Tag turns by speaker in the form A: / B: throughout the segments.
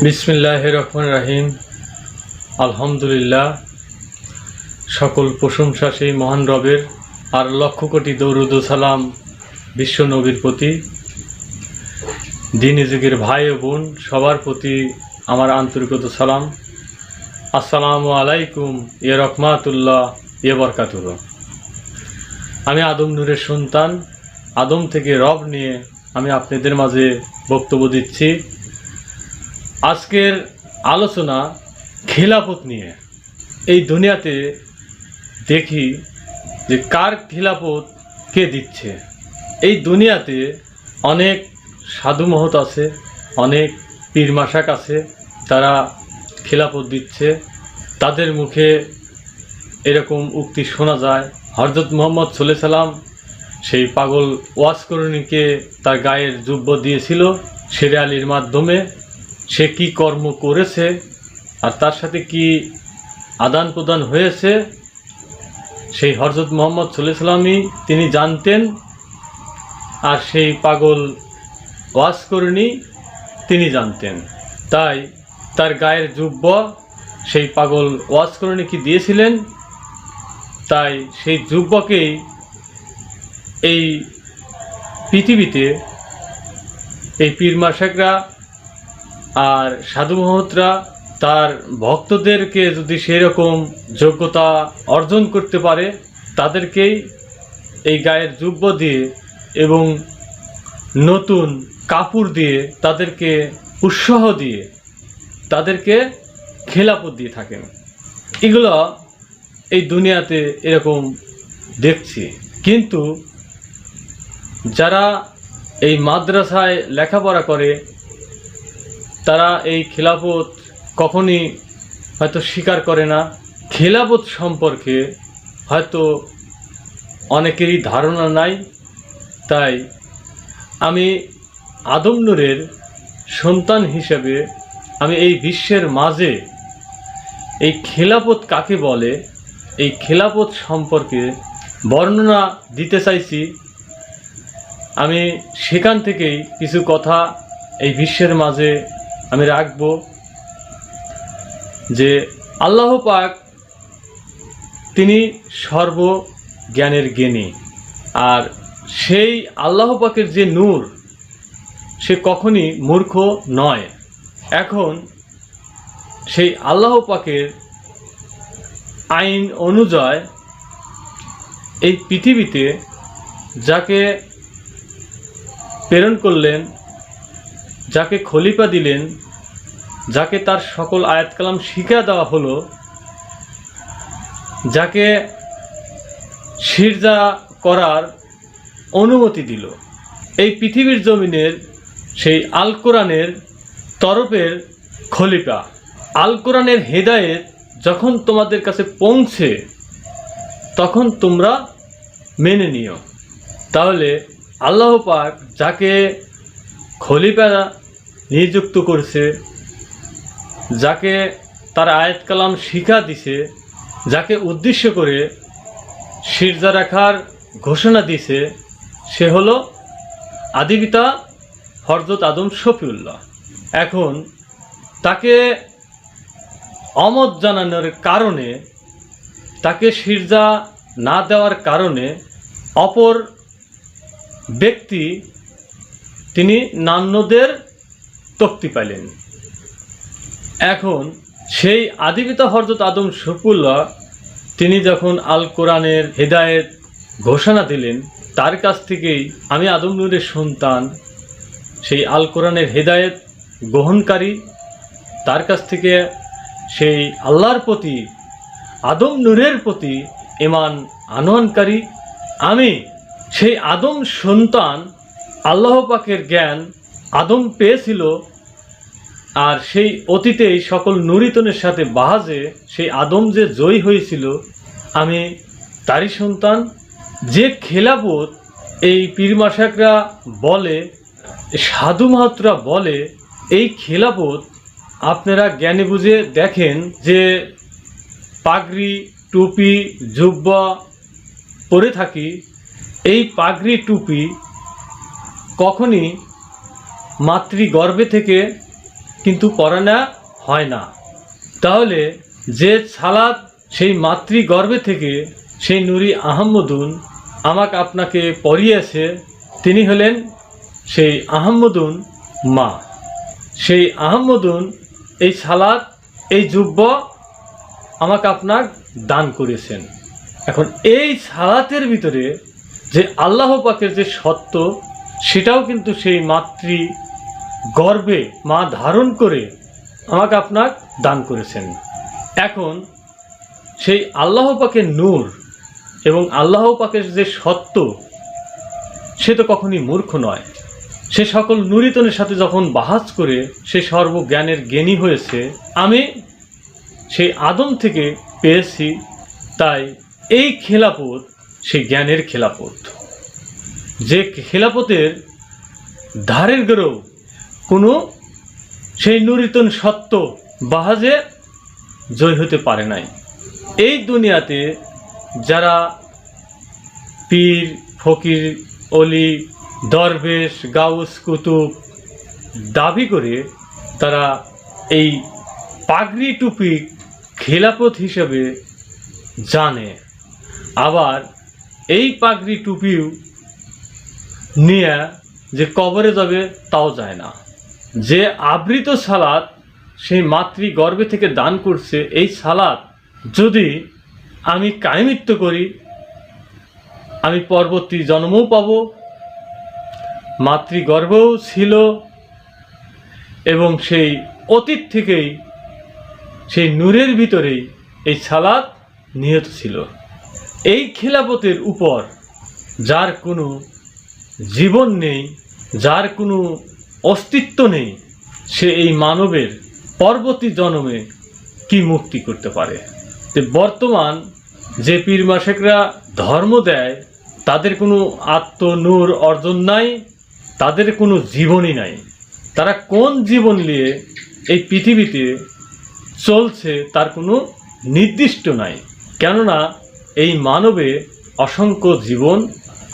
A: বিসমিল্লাহির রহমানির রহিম। আলহামদুলিল্লাহ, সকল প্রশংসা সেই মহান রবের, আর লক্ষ কোটি দরুদ ও সালাম বিশ্ব নবীর প্রতি। দিনী যুগের ভাই ও বোন সবার প্রতি আমার আন্তরিকত সালাম। আসসালামু আলাইকুম ইয়া রহমাতুল্লাহ ইয়া বরকাতুহ। আমি আদম নূরের সন্তান, আদম থেকে রব নিয়ে আমি আপনাদের মাঝে বক্তব্য দিচ্ছি। আজকের আলোচনা খিলাফত নিয়ে। এই দুনিয়াতে দেখি যে কার খিলাফত কে দিচ্ছে। এই দুনিয়াতে অনেক সাধু মহৎ আছে, অনেক পীর মাশাক আছে, তারা খিলাফত দিচ্ছে। তাদের মুখে এরকম উক্তি শোনা যায়, হযরত মুহাম্মদ সাল্লাল্লাহু আলাইহি সাল্লাম সেই পাগল ওয়াসকরণীকে তার গায়ের জুব্ব দিয়েছিল শেরে আলীর মাধ্যমে। সে কি কর্ম করেছে আর তার সাথে কি আদান প্রদান হয়েছে, সেই হযরত মুহাম্মদ সাল্লাল্লাহু আলাইহি সাল্লামই তিনি জানতেন। আর সেই পাগল ওয়াসকরণী তিনি জানতেন। তাই তার গায়ের জুব্ব সেই পাগল ওয়াসকরণী কি দিয়েছিলেন, তাই সেই জুব্বকেই এই পৃথিবীতে এই পীর মাশাকরা আর সাধু মহৎরা তার ভক্তদেরকে যদি সেরকম যোগ্যতা অর্জন করতে পারে, তাদেরকেই এই গায়ের জুব্ব দিয়ে এবং নতুন কাপড় দিয়ে তাদেরকে উৎসাহ দিয়ে তাদেরকে খেলাফত দিয়ে থাকেন। এগুলো এই দুনিয়াতে এরকম দেখছি। কিন্তু যারা এই মাদ্রাসায় লেখাপড়া করে তারা এই খিলাফত কখনই হয়তো স্বীকার করে না। খিলাফত সম্পর্কে হয়তো অনেকেরই ধারণা নাই। তাই আমি আদম নূরের সন্তান হিসেবে আমি এই বিশ্বের মাঝে এই খিলাফত কাকে বলে, এই খিলাফত সম্পর্কে বর্ণনা দিতে চাইছি। আমি সেখান থেকেই কিছু কথা এই বিশ্বের মাঝে আমি রাখব। যে আল্লাহ পাক তিনি সর্বজ্ঞানের জ্ঞানী, আর সেই আল্লাহ পাকের যে নূর সে কখনই মূর্খ নয়। এখন সেই আল্লাহ পাকের আইন অনুযায়ী এই পৃথিবীতে যাকে প্রেরণ করলেন, যাকে খলিফা দিলেন, যাকে তার সকল আয়াত কালাম শিক্ষা দেওয়া হলো, যাকে সিজদা করার অনুমতি দিল, এই পৃথিবীর জমিনের সেই আল কোরআনের তরফের খলিফা। আল কোরআনের হেদায়েত যখন তোমাদের কাছে পৌঁছে তখন তোমরা মেনে নিও। তাহলে আল্লাহ পাক যাকে খলিফা নিযুক্ত করছে, যাকে তার আয়াত কালাম শিক্ষা দিছে, যাকে উদ্দেশ্য করে সিজদা রাখার ঘোষণা দিছে, সে হলো আদিপিতা হযরত আদম শফিউল্লাহ। এখন তাকে অমত জানানোর কারণে, তাকে সিজদা না দেওয়ার কারণে অপর ব্যক্তি তিনি নান্যদের তক্তি পাইলেন। এখন সেই আদিপিতা হযরত আদম শফিউল্লাহ তিনি যখন আল কোরআনের হেদায়েত ঘোষণা দিলেন, তার কাছ থেকেই আমি আদম নূরের সন্তান, সেই আল কোরআনের হেদায়েত গ্রহণকারী, তার কাছ থেকে সেই আল্লাহর প্রতি, আদম নূরের প্রতি ঈমান আনয়নকারী আমি। সেই আদম সন্তান, আল্লাহ পাকের জ্ঞান আদম পেয়েছিল, আর সেই অতীতেই সকল নুরিতনের সাথে বাহাজে সেই আদম যে জয়ী হয়েছিল, আমি তারই সন্তান। যে খেলাফত এই পীর মাশাকরা বলে, সাধু মাহাতরা বলে, এই খেলাফত আপনারা জ্ঞানে বুঝে দেখেন যে পাগড়ি, টুপি, জুব্বা পরে থাকি। এই পাগড়ি টুপি কখনই মাতৃগর্ভে থেকে কিন্তু পড়ানো হয় না। তাহলে যে সালাত সেই মাতৃগর্ভে থেকে সেই নূরি আহম্মদুন আমাকে আপনাকে পড়িয়েছে, তিনি হলেন সেই আহম্মদুন মা। সেই আহম্মদুন এই সালাত, এই যুব্য আমাকে আপনার দান করেছেন। এখন এই সালাতের ভিতরে যে আল্লাহ পাকের যে সত্য, সেটাও কিন্তু সেই মাতৃ গর্ভে মা ধারণ করে আমাকে আপনার দান করেছেন। এখন সেই আল্লাহ পাকের নূর এবং আল্লাহ পাকের যে সত্য, সে তো কখনই মূর্খ নয়। সে সকল নুরিতনের সাথে যখন বাহাজ করে সে সর্বজ্ঞানের জ্ঞানী হয়েছে, আমি সেই আদম থেকে পেয়েছি, তাই এই খেলাপথ সেই জ্ঞানের খেলাপথ, যে খেলাপথের ধারের গড়েও কোনো সেই নুরিতন সত্য বাহাজে জয় হতে পারে নাই। এই দুনিয়াতে যারা পীর, ফকির, অলি, দরবেশ, গাউস, কুতুব দাবি করে, তারা এই পাগড়ি টুপি খেলাপথ হিসেবে জানে, আবার এই পাগড়ি টুপিও নিয়ে যে কবরে যাবে তাও যায় না। যে আবৃত সালাত সেই মাতৃগর্ভে থেকে দান করছে, এই সালাত যদি আমি কায়েমিত্ব করি, আমি পরবর্তী জন্মও পাব, মাতৃগর্ভেও ছিল এবং সেই অতীত থেকেই সেই নূরের ভিতরেই এই সালাত নিহত ছিল। এই খেলাপথের উপর যার কোনো জীবন নেই, যার কোনো অস্তিত্ব নেই, সে এই মানবের পরবর্তী জন্মে কি মুক্তি করতে পারে? বর্তমান যে পীর মাশেকরা ধর্ম দেয়, তাদের কোনো আত্মনূর অর্জন নাই, তাদের কোনো জীবনই নাই। তারা কোন জীবন নিয়ে এই পৃথিবীতে চলছে তার কোনো নির্দিষ্ট নাই। কেননা এই মানবে অসংখ্য জীবন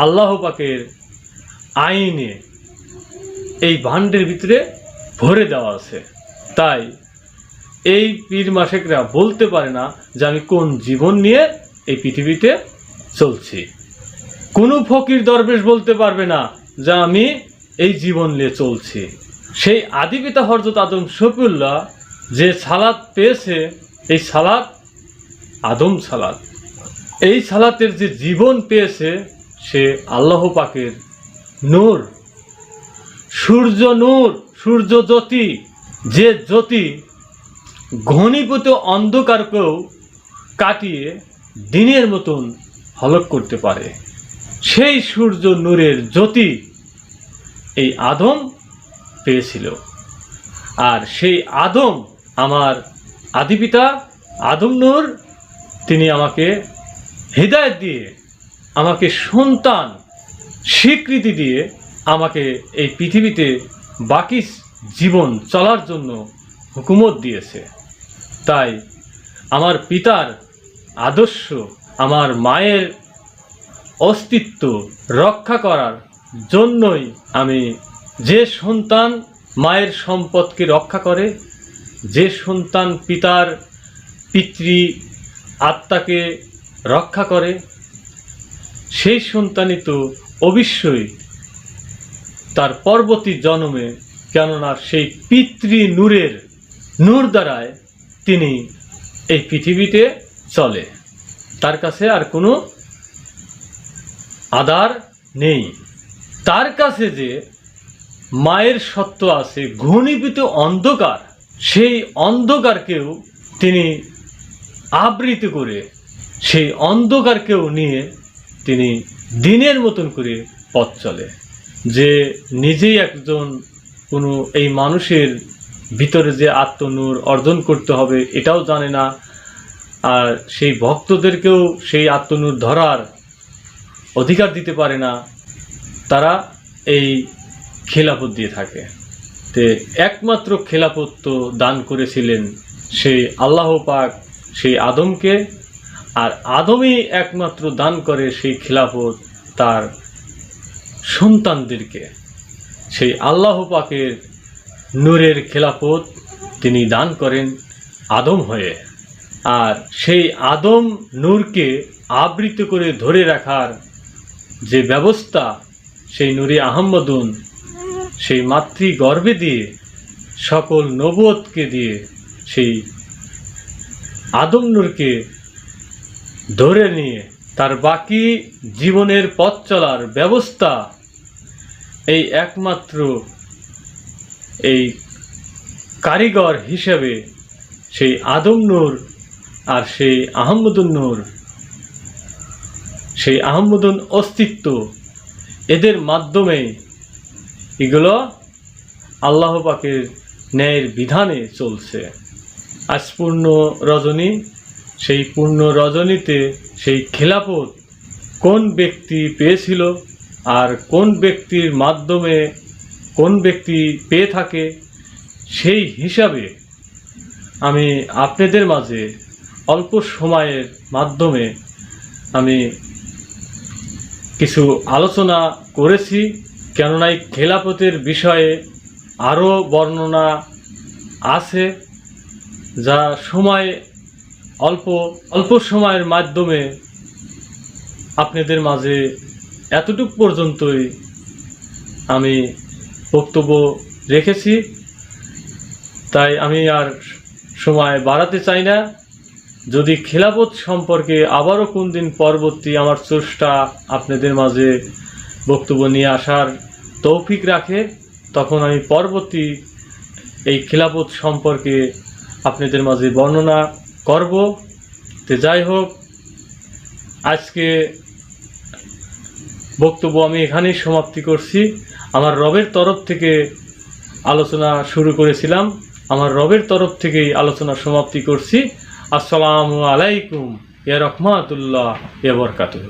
A: আল্লাহ পাকের আইনে এই ভাণ্ডের ভিতরে ভরে দেওয়া আছে। তাই এই পীর মাশেকরা বলতে পারে না যে আমি কোন জীবন নিয়ে এই পৃথিবীতে চলছি। কোনো ফকির দরবেশ বলতে পারবে না যে আমি এই জীবন নিয়ে চলছি। সেই আদিপিতা হযরত আদম শফিউল্লাহ যে সালাত পেয়েছে, এই সালাত আদম সালাত, এই সালাতের যে জীবন পেয়েছে সে আল্লাহ পাকের নূর, সূর্য নূর, সূর্য জ্যোতি, যে জ্যোতি ঘনীভূত অন্ধকারকেও কাটিয়ে দিনের মতন হলক করতে পারে, সেই সূর্য নূরের জ্যোতি এই আদম পেয়েছিল। আর সেই আদম আমার আদিপিতা আদম নূর, তিনি আমাকে হিদায়াত দিয়ে, আমাকে সন্তান স্বীকৃতি দিয়ে, আমাকে এই পৃথিবীতে বাকি জীবন চলার জন্য হুকুমত দিয়েছে। তাই আমার পিতার আদর্শ, আমার মায়ের অস্তিত্ব রক্ষা করার জন্যই আমি, যে সন্তান মায়ের সম্পদকে রক্ষা করে, যে সন্তান পিতার পিতৃ আত্মাকে রক্ষা করে, সেই সন্তানই তো অবশ্যই তার পরবর্তী জন্মে, কেননা সেই পিতৃ নূরের নূর দ্বারায় তিনি এই পৃথিবীতে চলে, তার কাছে আর কোনো আধার নেই। তার কাছে যে মায়ের সত্য আছে, ঘনীভূত অন্ধকার, সেই অন্ধকারকেও তিনি আবৃত করে, সেই অন্ধকারকেও নিয়ে তিনি দিনের মতন করে পথ চলে। যে নিজেই একজন কোনো এই মানুষের ভিতরে যে আত্মনূর অর্জন করতে হবে এটাও জানে না, আর সেই ভক্তদেরকেও সেই আত্মনূর ধরার অধিকার দিতে পারে না, তারা এই খেলাফত দিয়ে থাকে। তে একমাত্র খেলাফত তো দান করেছিলেন সেই আল্লাহ পাক সেই আদমকে, আর আদমই একমাত্র দান করে সেই খেলাফত তার সন্তানদেরকে। সেই আল্লাহ পাকের নূরের খেলাফত তিনি দান করেন আদম হয়ে। আর সেই আদম নূরকে আবৃত করে ধরে রাখার যে ব্যবস্থা, সেই নূরে আহম্মদুন সেই মাতৃগর্ভে দিয়ে সকল নবুয়তকে দিয়ে সেই আদম নূরকে ধরে নিয়ে তার বাকি জীবনের পথ চলার ব্যবস্থা এই একমাত্র এই কারিগর হিসেবে সেই আদম নূর আর সেই আহম্মদুন নূর, সেই আহম্মদুন অস্তিত্ব, এদের মাধ্যমে এগুলো আল্লাহ পাকের ন্যায়ের বিধানে চলছে। আজ পূর্ণ রজনী, সেই পূর্ণ রজনীতে সেই খেলাফত কোন ব্যক্তি পেয়েছিল আর কোন ব্যক্তির মাধ্যমে কোন ব্যক্তি পেয়ে থাকে, সেই হিসাবে আমি আপনাদের মাঝে অল্প সময়ের মাধ্যমে আমি কিছু আলোচনা করেছি। কেননা এই খেলাফতের বিষয়ে আরও বর্ণনা আছে, যা সময় অল্প সময়ের মাধ্যমে আপনাদের মাঝে এতটুকু পর্যন্তই আমি বক্তব্য রেখেছি। তাই আমি আর সময় বাড়াতে চাই না। যদি খেলাফত সম্পর্কে আবারও কোন দিন পরবর্তী আমার চেষ্টা আপনাদের মাঝে বক্তব্য নিয়ে আসার তৌফিক রাখে, তখন আমি পরবর্তী এই খেলাফত সম্পর্কে আপনাদের মাঝে বর্ণনা করব। তো যাই হোক, আজকে বক্তব্য আমি এখানেই সমাপ্তি করছি। আমার রবের তরফ থেকে আলোচনা শুরু করেছিলাম, আমার রবের তরফ থেকেই আলোচনা সমাপ্তি করছি। আসসালামু আলাইকুম ওয়া রাহমাতুল্লাহি ওয়া বারাকাতুহু।